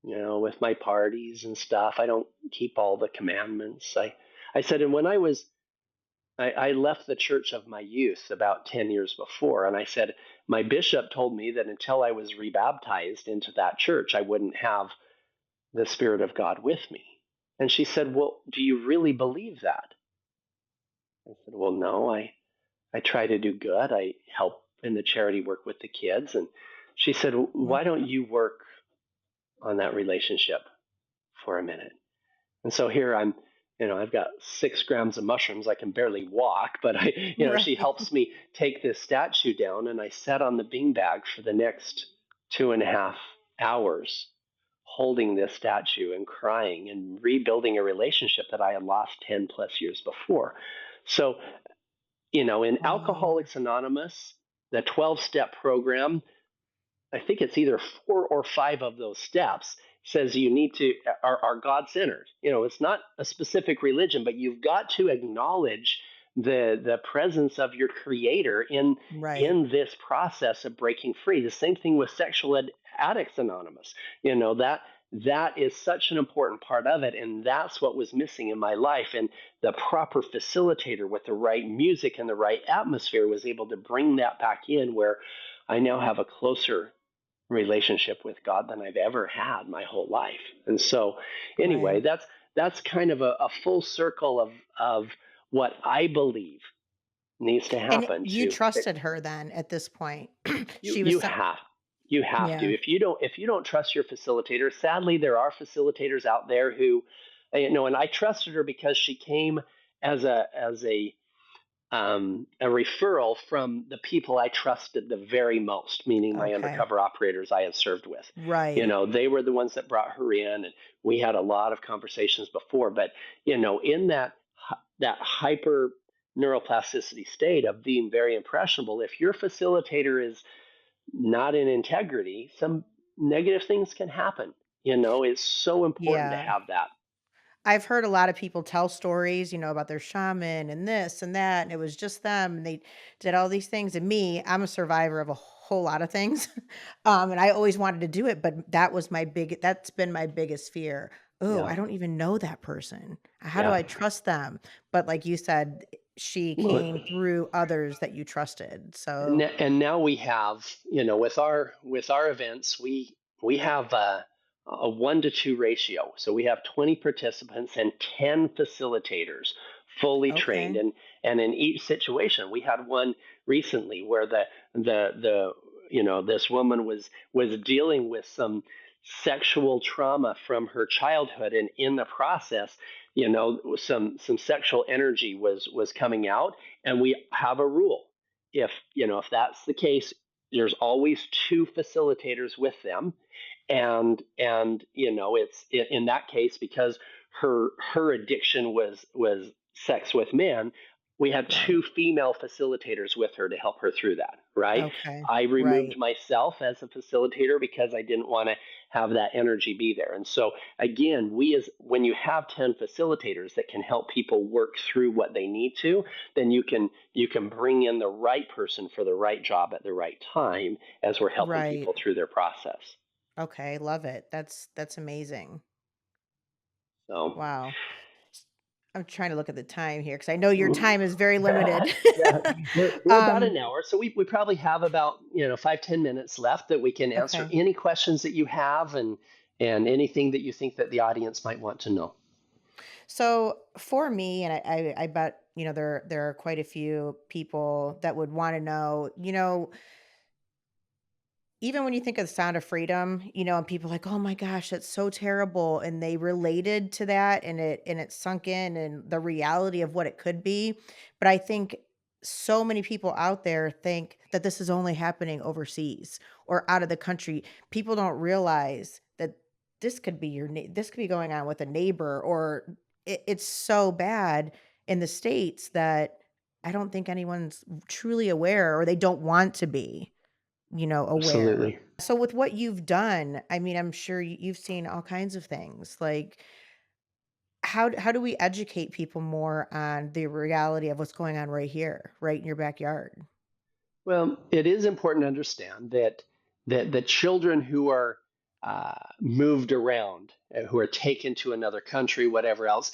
with my parties and stuff, I don't keep all the commandments. I said, and when I left the church of my youth about 10 years before, and I said, my bishop told me that until I was rebaptized into that church, I wouldn't have the Spirit of God with me. And she said, well, do you really believe that? I said, well, no, I try to do good. I help in the charity work with the kids. And she said, Mhm. why don't you work on that relationship for a minute? And so here I've got 6 grams of mushrooms. I can barely walk, but she Right. helps me take this statue down, and I sat on the beanbag for the next 2.5 hours, holding this statue and crying and rebuilding a relationship that I had lost 10 plus years before. So, in Wow. Alcoholics Anonymous, the 12-step program, I think it's either 4 or 5 of those steps says you need to are God centered. It's not a specific religion, but you've got to acknowledge the presence of your creator Right. in this process of breaking free. The same thing with Addicts Anonymous. That is such an important part of it, and that's what was missing in my life. And the proper facilitator with the right music and the right atmosphere was able to bring that back in, where I now have a closer relationship with God than I've ever had my whole life. And so, anyway, Right. that's kind of a full circle of what I believe needs to And happen you to trusted her then at this point. you. She was You so have you have to. yeah. If you don't trust your facilitator, sadly, there are facilitators out there who, and I trusted her because she came as a referral from the people I trusted the very most, meaning my Okay. undercover operators I had served with. Right. They were the ones that brought her in, and we had a lot of conversations before. But in that that hyper neuroplasticity state of being very impressionable, if your facilitator is not in integrity, some negative things can happen. It's so important to Yeah. have that. I've heard a lot of people tell stories, about their shaman and this and that, and it was just them, and they did all these things. And me, I'm a survivor of a whole lot of things, and I always wanted to do it, but that's been my biggest fear. Oh, Yeah. I don't even know that person. How do Yeah. I trust them? But like you said, she Well, came through others that you trusted. and, So and now we have, with our events, we have a 1-to-2 ratio. So we have 20 participants and 10 facilitators fully trained. okay, And in each situation, we had one recently where this woman was dealing with some sexual trauma from her childhood, and in the process, some sexual energy was coming out. And we have a rule: if that's the case, there's always two facilitators with them. And it's in that case, because her addiction was sex with men, we had two right. female facilitators with her to help her through that, right? Okay, I removed right, myself as a facilitator because I didn't want to have that energy be there. And so again, when you have 10 facilitators that can help people work through what they need to, then you can bring in the right person for the right job at the right time as we're helping right. people through their process. Okay, love it. That's amazing. So Wow. S I'm trying to look at the time here because I know your time is very limited. yeah, we're about Um, an hour, so we probably have about 5-10 minutes left that we can answer okay. any questions that you have, and anything that you think that the audience might want to know. So for me, and I bet, there are quite a few people that would wanna know, even when you think of the Sound of Freedom, and people are like, "Oh my gosh, that's so terrible," and they related to that, and it sunk in and the reality of what it could be, but I think so many people out there think that this is only happening overseas or out of the country. People don't realize that this could be going on with a neighbor, or it's so bad in the States that I don't think anyone's truly aware, or they don't want to be. Aware. Absolutely. So with what you've done, I mean, I'm sure you've seen all kinds of things. Like, how do we educate people more on the reality of what's going on right here, right in your backyard? Well, it is important to understand that the children who are moved around, who are taken to another country, whatever else,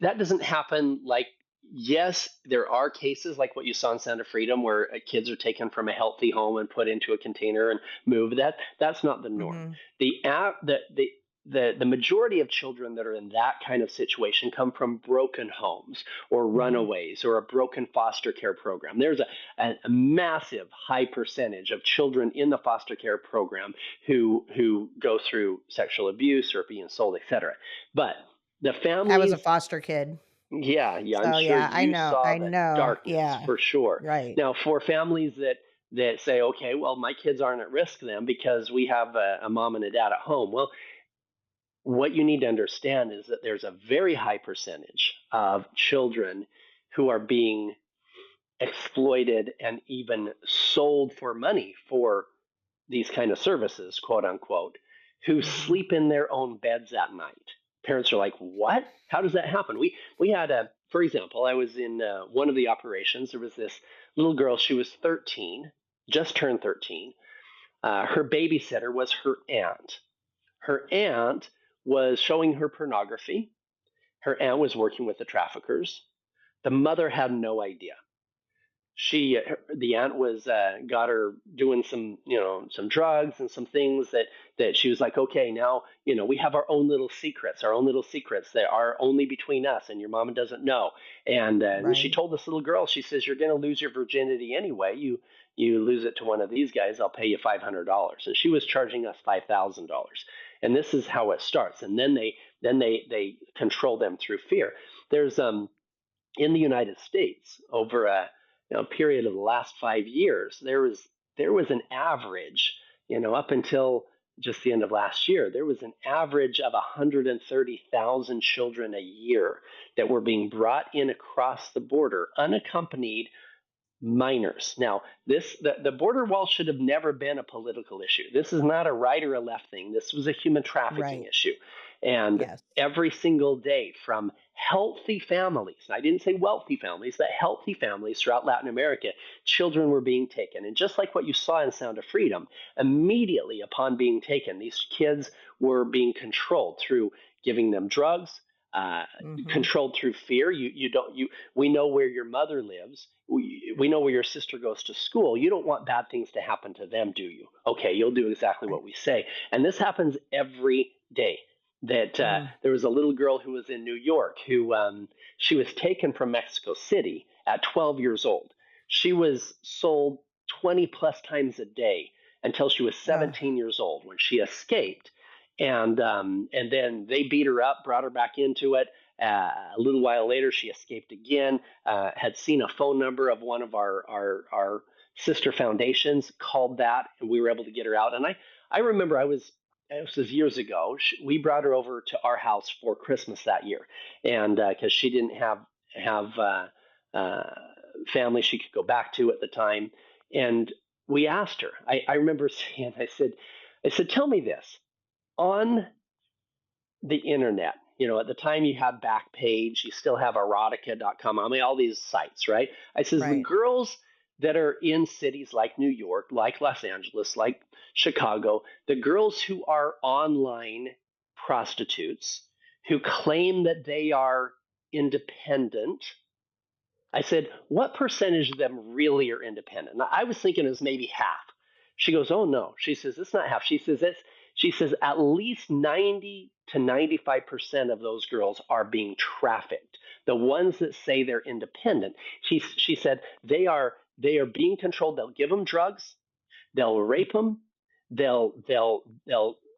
that doesn't happen. Like, yes, there are cases like what you saw in Sound of Freedom, where kids are taken from a healthy home and put into a container and moved. That's not the norm. Mhm. The majority of children that are in that kind of situation come from broken homes or Mhm. runaways or a broken foster care program. There's a massive high percentage of children in the foster care program who go through sexual abuse or being sold, etc. But the I was a families, foster kid. yeah, I'm So sure yeah, I you know. saw I the know. darkness Yeah. for sure. Right. Now, for families that say, okay, well, my kids aren't at risk then because we have a mom and a dad at home. Well, what you need to understand is that there's a very high percentage of children who are being exploited and even sold for money for these kind of services, quote unquote, who Mhm. sleep in their own beds at night. Parents are like, "What? How does that happen?" We had for example, I was in one of the operations. There was this little girl. She was 13, just turned 13. Her babysitter was her aunt. Her aunt was showing her pornography. Her aunt was working with the traffickers. The mother had no idea. The aunt was got her doing some drugs and some things that she was like, okay, now we have our own little secrets that are only between us, and your mama doesn't know. And she Right. told this little girl, she says, you're going to lose your virginity anyway. You lose it to one of these guys, I'll pay you $500. And she was charging us $5,000. And this is how it starts. And then they control them through fear. There's in the United States, over a period of the last 5 years, there was an average, up until just the end of last year, there was an average of 130,000 children a year that were being brought in across the border unaccompanied minors. Now, the border wall should have never been a political issue. This is not a right or a left thing. This was a human trafficking Right. issue. And Yes. every single day from healthy families, I didn't say wealthy families, but healthy families throughout Latin America, children were being taken. And just like what you saw in Sound of Freedom, immediately upon being taken, these kids were being controlled through giving them drugs, uh, Mhm. controlled through fear. You don't you We know where your mother lives. We know where your sister goes to school. You don't want bad things to happen to them, do you? Okay, you'll do exactly Right. what we say. And this happens every day. That Mm. there was a little girl who was in New York who she was taken from Mexico City at 12 years old. She was sold 20 plus times a day until she was Ugh. 17 years old when she escaped. And then they beat her up, brought her back into it. A little while later, she escaped again. Had seen a phone number of one of our sister foundations, called that, and we were able to get her out. And I remember this was years ago. We brought her over to our house for Christmas that year, and because she didn't have uh, family she could go back to at the time, and we asked her. I remember saying, I said, tell me this on the internet. At the time you had Backpage, you still have erotica.com. I mean, all these sites, right? I says the Right. girls that are in cities like New York, like Los Angeles, like Chicago, the girls who are online prostitutes who claim that they are independent, I said, what percentage of them really are independent? And I was thinking it was maybe half. She goes, oh no. She says, it's not half. She says at least 90 to 95% of those girls are being trafficked. The ones that say they're independent. She said they are being controlled. They'll give them drugs, they'll rape them, they'll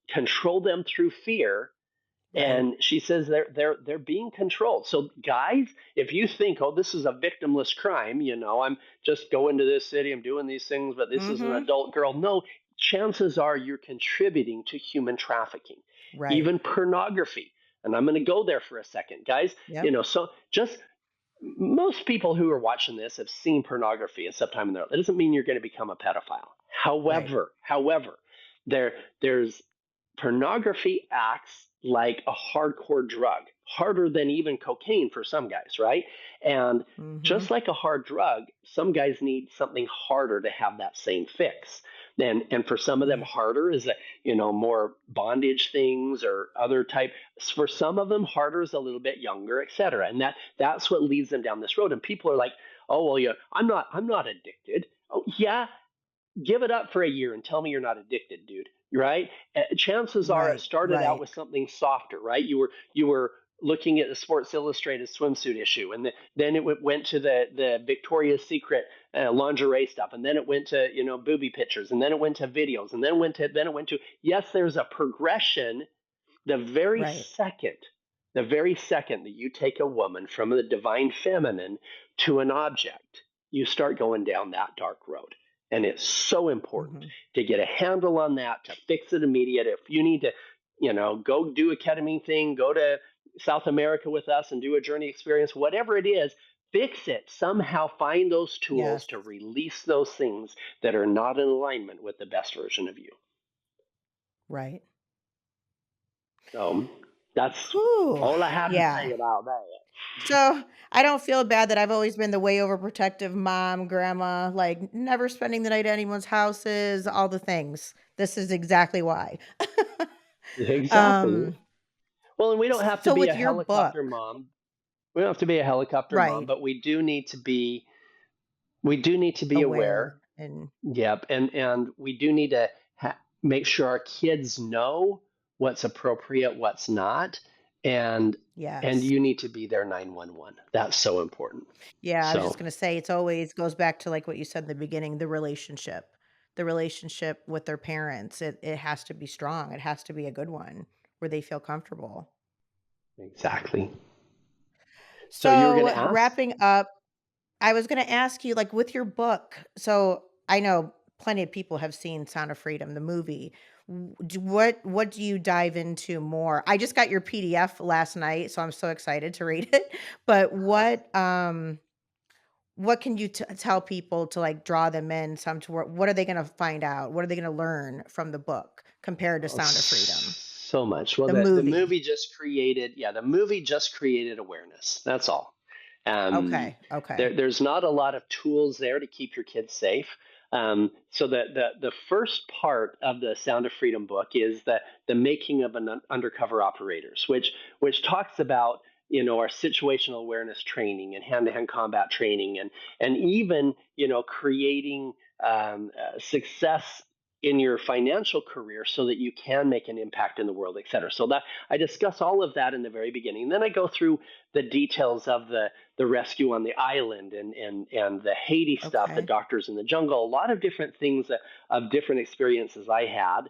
control them through fear, Right. and she says they're being controlled. So guys, if you think, oh, this is a victimless crime, I'm just going to this city, I'm doing these things, but this is an Mhm. adult girl. No, chances are you're contributing to human trafficking, Right. even pornography. And I'm going to go there for a second, guys. Yep. So just most people who are watching this have seen pornography at some time in their life. That doesn't mean you're going to become a pedophile. Right. However, there's pornography acts like a hardcore drug, harder than even cocaine for some guys, right? And Mhm. just like a hard drug, some guys need something harder to have that same fix. And for some of them, Yeah. harder is more bondage things or other type. For some of them, harder is a little bit younger, etc. And that's what leads them down this road. And people are like, oh well, yeah, I'm not addicted. Oh yeah, give it up for a year and tell me you're not addicted, dude. Right? Chances are it Right. started out Right. with something softer, right? You were looking at the Sports Illustrated swimsuit issue, and then it went to the Victoria's Secret lingerie stuff, and then it went to booby pictures, and then it went to videos, and then it went to yes, there's a progression. The very Right. second, the very second that you take a woman from the divine feminine to an object, you start going down that dark road. And it's so important Mhm. to get a handle on that, to fix it immediate. If you need to, go do a ketamine thing, go to South America with us and do a journey experience, whatever it is, fix it. Somehow find those tools Yes. to release those things that are not in alignment with the best version of you. Right. So that's Whew. all I have to say Yeah. about that. So, I don't feel bad that I've always been the way overprotective mom, grandma, like, never spending the night at anyone's houses, all the things. This is exactly why. Exactly. Um, Well, and we don't have to so be a with your book. helicopter mom. We don't have to be a helicopter mom, Right. but we do need to be Aware aware. and Yep, and we do need to make sure our kids know what's appropriate, what's not, and yes. you need to be their 911. That's so important. Yeah, I was just So gonna say it's always goes back to, like, what you said in the beginning, the relationship. The relationship with their parents, it has to be strong, it has to be a good one where they feel comfortable. exactly. So you were going So, to ask? wrapping up, I was gonna ask you, like, with your book, so I know plenty of people have seen Sound of Freedom, the movie. What do you dive into more? I just got your PDF last night, so I'm so excited to read it. But what can you tell people to like draw them in? Some to what are they going to find out? What are they going to learn from the book compared to Oh, Sound of Freedom, so much. Well, the the movie? movie just created, yeah, the movie just created awareness. That's all. Um, Okay, okay, there's not a lot of tools there to keep your kids safe. So the first part of the Sound of Freedom book is the making of an undercover operators, which talks about our situational awareness training and hand-to-hand combat training and even creating success in your financial career so that you can make an impact in the world, et cetera. So that I discuss all of that in the very beginning. Then I go through the details of the rescue on the island and the Haiti stuff, the okay. doctors in the jungle, a lot of different things of different experiences I had,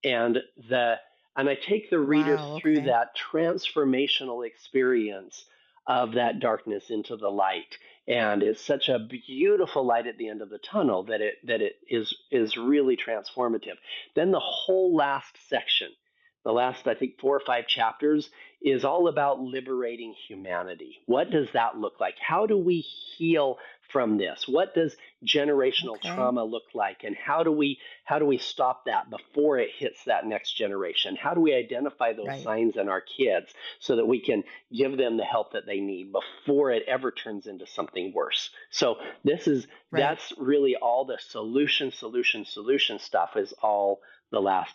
and the and I take the reader Wow, through okay. that transformational experience of that darkness into the light. And it's such a beautiful light at the end of the tunnel that it is really transformative. Then the whole last section, the last I think 4 or 5 chapters, is all about liberating humanity. What does that look like? How do we heal from this? What does generational Okay. trauma look like, and how do we stop that before it hits that next generation? How do we identify those Right. signs in our kids so that we can give them the help that they need before it ever turns into something worse? So Right. that's really all the solution stuff is all the last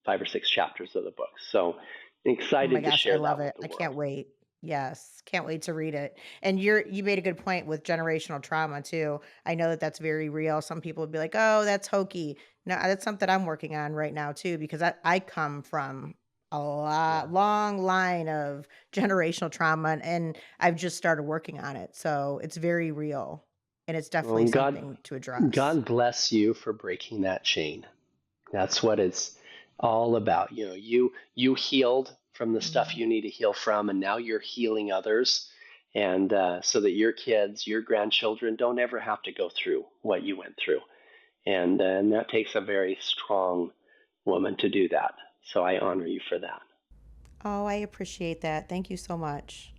5 or 6 chapters of the book. So Oh my excited to gosh, I share love that with it. the I can't world. wait. Yes, can't wait to read it. And you made a good point with generational trauma too. I know that that's very real. Some people would be like, "Oh, that's hokey." No, that's something I'm working on right now too because I come from a Yeah. long line of generational trauma and I've just started working on it. So, it's very real and it's Well, definitely something to address. God bless you for breaking that chain. That's what it's all about. You healed from the stuff Mhm. you need to heal from, and now you're healing others, and so that your kids, your grandchildren, don't ever have to go through what you went through. And that takes a very strong woman to do that. So I honor you for that. Oh, I appreciate that. Thank you so much.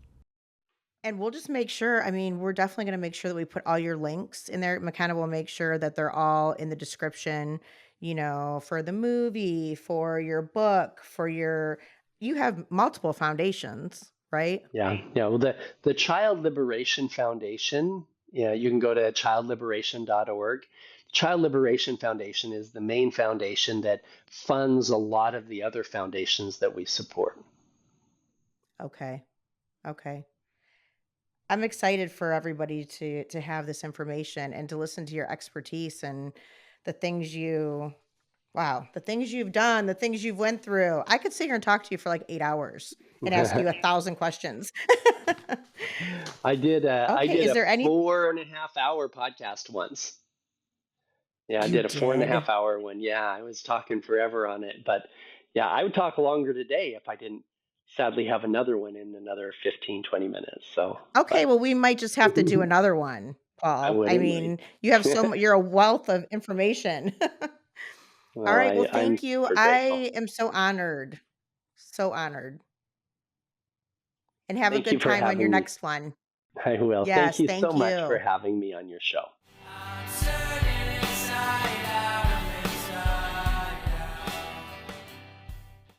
And we'll just make sure I mean, we're definitely gonna make sure that we put all your links in there. McKenna will make sure that they're all in the description, for the movie, for your book, for your you have multiple foundations, right? Yeah, yeah. Well, the Child Liberation Foundation, yeah, you can go to childliberation.org. Child Liberation Foundation is the main foundation that funds a lot of the other foundations that we support. Okay. Okay. I'm excited for everybody to have this information and to listen to your expertise and the things you wow, the things you've done, the things you've went through. I could sit here and talk to you for like 8 hours and ask you 1,000 questions. I Okay, did is a there any 4.5 hour podcast once. Yeah, I you did a four and a did? half hour one. Yeah, I was talking forever on it, but yeah, I would talk longer today if I didn't sadly have another one in another 15, 20 minutes. So, Okay, but well, we might just have to do another one, I Paul. I wouldn't mind. mean, you have you're a wealth of information. All Well, right, well, I'm thank you. super grateful. I am so honored. So honored. And have a Thank you good for time on your having me. next one. I will. Thank Yes, you so thank much for you. having me on your show.